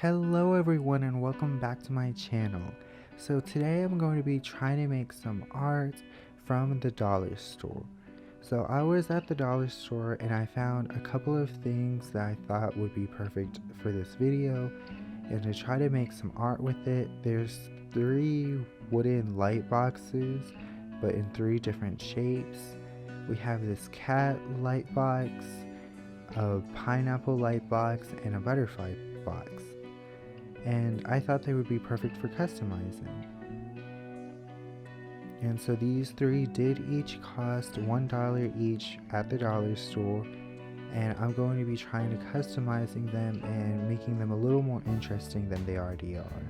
Hello everyone and welcome back to my channel. So today I'm going to be trying to make some art from the dollar store. So I was at the dollar store and I found a couple of things that I thought would be perfect for this video and to try to make some art with it. There's 3 wooden light boxes but in 3 different shapes. We have this cat light box, a pineapple light box, and a butterfly box. And I thought they would be perfect for customizing. And so these 3 did each cost $1 each at the dollar store, and I'm going to be trying to customizing them and making them a little more interesting than they already are.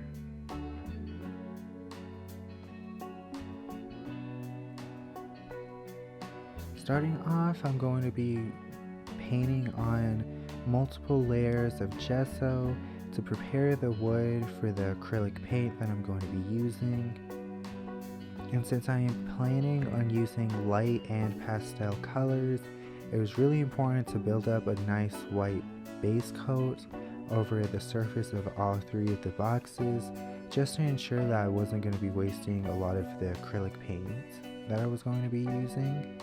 Starting off, I'm going to be painting on multiple layers of gesso to prepare the wood for the acrylic paint that I'm going to be using. And since I am planning on using light and pastel colors, it was really important to build up a nice white base coat over the surface of all 3 of the boxes, just to ensure that I wasn't going to be wasting a lot of the acrylic paint that I was going to be using.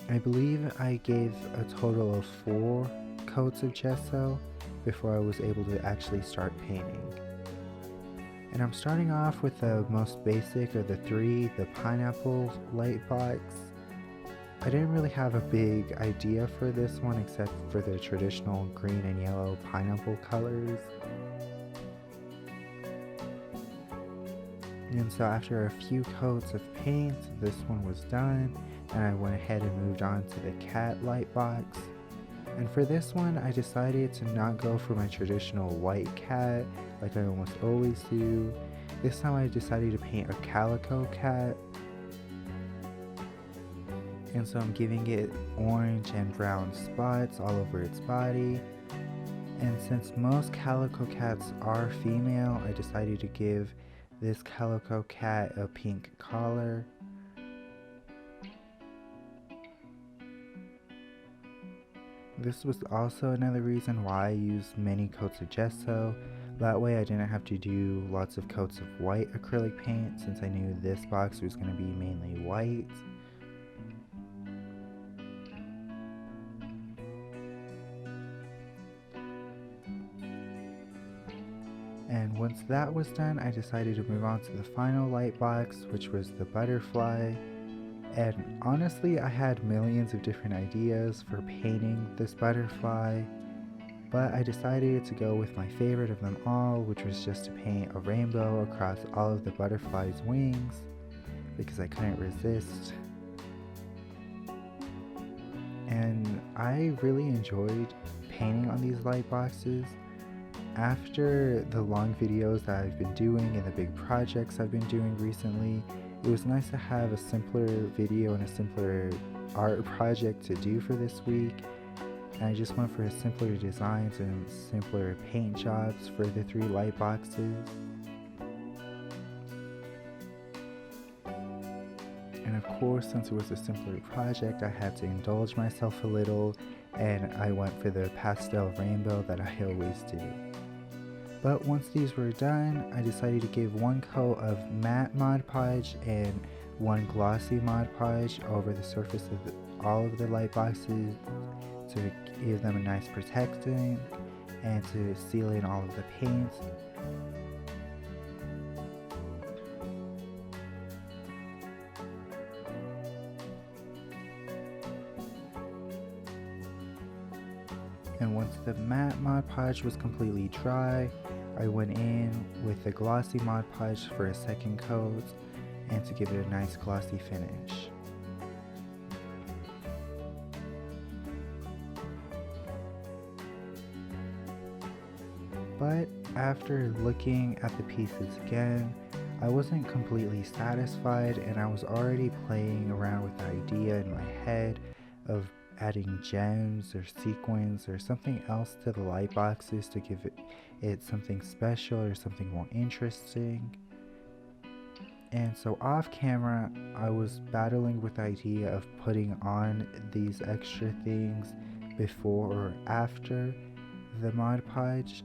I believe I gave a total of 4 coats of gesso before I was able to actually start painting. And I'm starting off with the most basic of the 3, the pineapple light box. I didn't really have a big idea for this one except for the traditional green and yellow pineapple colors. And so after a few coats of paint, this one was done. And I went ahead and moved on to the cat light box. And for this one, I decided to not go for my traditional white cat like I almost always do. This time I decided to paint a calico cat. And so I'm giving it orange and brown spots all over its body. And since most calico cats are female, I decided to give this calico cat a pink collar. This was also another reason why I used many coats of gesso. That way I didn't have to do lots of coats of white acrylic paint since I knew this box was going to be mainly white. And once that was done, I decided to move on to the final light box, which was the butterfly. And honestly, I had millions of different ideas for painting this butterfly, but I decided to go with my favorite of them all, which was just to paint a rainbow across all of the butterfly's wings, because I couldn't resist. And I really enjoyed painting on these light boxes. After the long videos that I've been doing and the big projects I've been doing recently, it was nice to have a simpler video and a simpler art project to do for this week. And I just went for simpler designs and simpler paint jobs for the 3 light boxes. And of course, since it was a simpler project, I had to indulge myself a little, and I went for the pastel rainbow that I always do. But once these were done, I decided to give 1 coat of matte Mod Podge and 1 glossy Mod Podge over the surface of all of the light boxes to give them a nice protecting and to seal in all of the paint. And once the matte Mod Podge was completely dry, I went in with the glossy Mod Podge for a 2nd coat and to give it a nice glossy finish. But after looking at the pieces again, I wasn't completely satisfied, and I was already playing around with the idea in my head of adding gems or sequins or something else to the light boxes to give it something special or something more interesting. And so off camera, I was battling with the idea of putting on these extra things before or after the Mod Podge,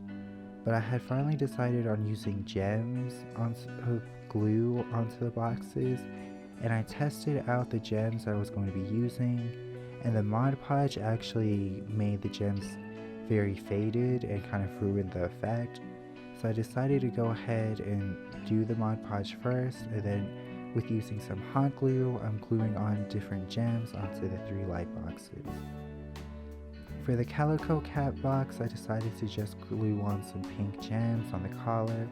but I had finally decided on using gems onto glue onto the boxes, and I tested out the gems I was going to be using, and the Mod Podge actually made the gems very faded and kind of ruined the effect. So I decided to go ahead and do the Mod Podge first, and then with using some hot glue, I'm gluing on different gems onto the 3 light boxes. For the Calico Cat box, I decided to just glue on some pink gems on the collar,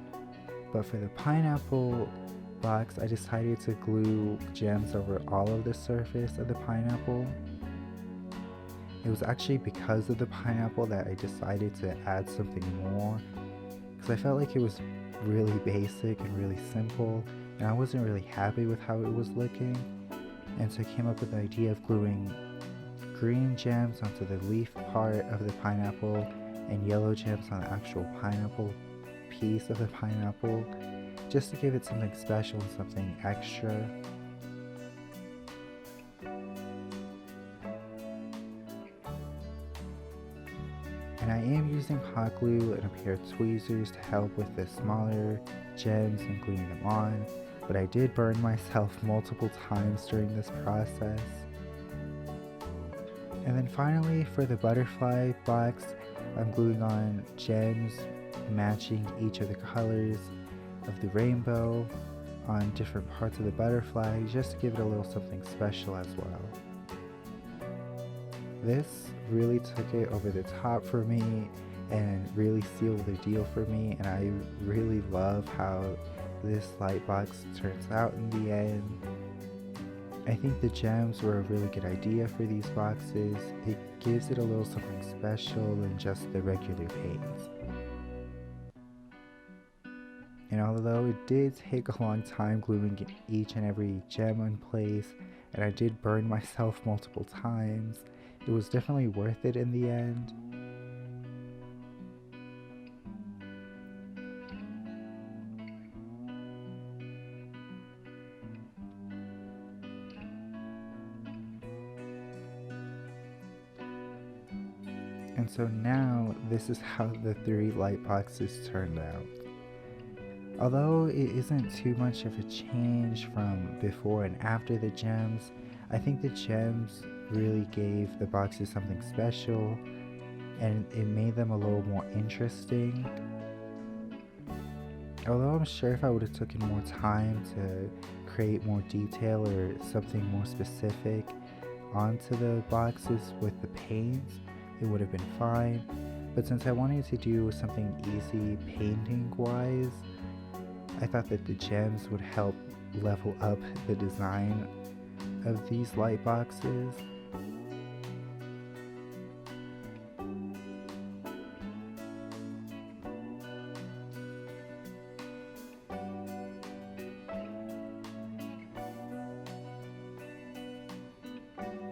but for the pineapple box, I decided to glue gems over all of the surface of the pineapple. It was actually because of the pineapple that I decided to add something more, because I felt like it was really basic and really simple, and I wasn't really happy with how it was looking, and so I came up with the idea of gluing green gems onto the leaf part of the pineapple and yellow gems on the actual pineapple piece of the pineapple, just to give it something special and something extra. And I am using hot glue and a pair of tweezers to help with the smaller gems and gluing them on, but I did burn myself multiple times during this process. And then finally, for the butterfly box, I'm gluing on gems matching each of the colors of the rainbow on different parts of the butterfly, just to give it a little something special as well. This really took it over the top for me and really sealed the deal for me, and I really love how this light box turns out in the end. I think the gems were a really good idea for these boxes. It gives it a little something special than just the regular paints. And although it did take a long time gluing each and every gem in place, and I did burn myself multiple times, it was definitely worth it in the end. And so now this is how the 3 light boxes turned out. Although it isn't too much of a change from before and after the gems, I think the gems really gave the boxes something special, and it made them a little more interesting. Although I'm sure if I would have taken more time to create more detail or something more specific onto the boxes with the paints, it would have been fine. But since I wanted to do something easy painting wise, I thought that the gems would help level up the design of these light boxes.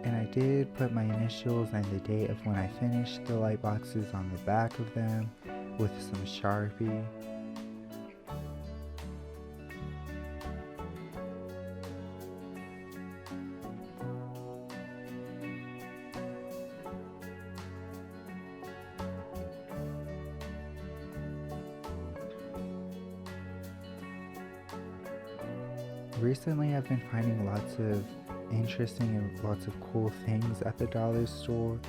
And I did put my initials and the date of when I finished the light boxes on the back of them with some Sharpie. Recently I've been finding lots of interesting and lots of cool things at the dollar store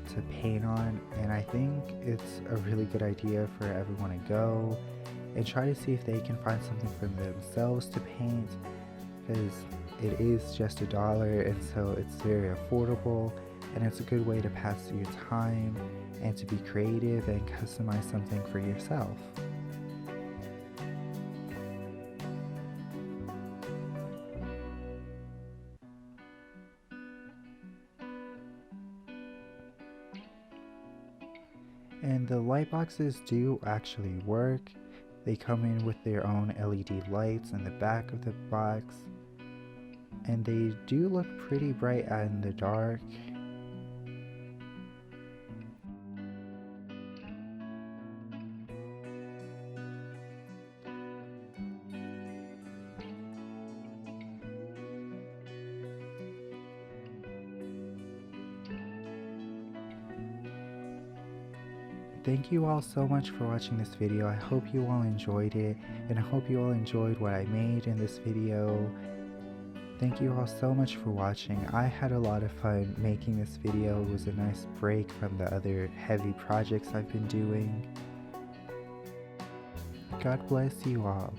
to paint on, and I think it's a really good idea for everyone to go and try to see if they can find something for themselves to paint, because it is just $1 and so it's very affordable, and it's a good way to pass your time and to be creative and customize something for yourself. And the light boxes do actually work. They come in with their own LED lights in the back of the box, and they do look pretty bright in the dark. thank you all so much for watching this video. I hope you all enjoyed it, and I hope you all enjoyed what I made in this video. Thank you all so much for watching. I had a lot of fun making this video. It was a nice break from the other heavy projects I've been doing. God bless you all.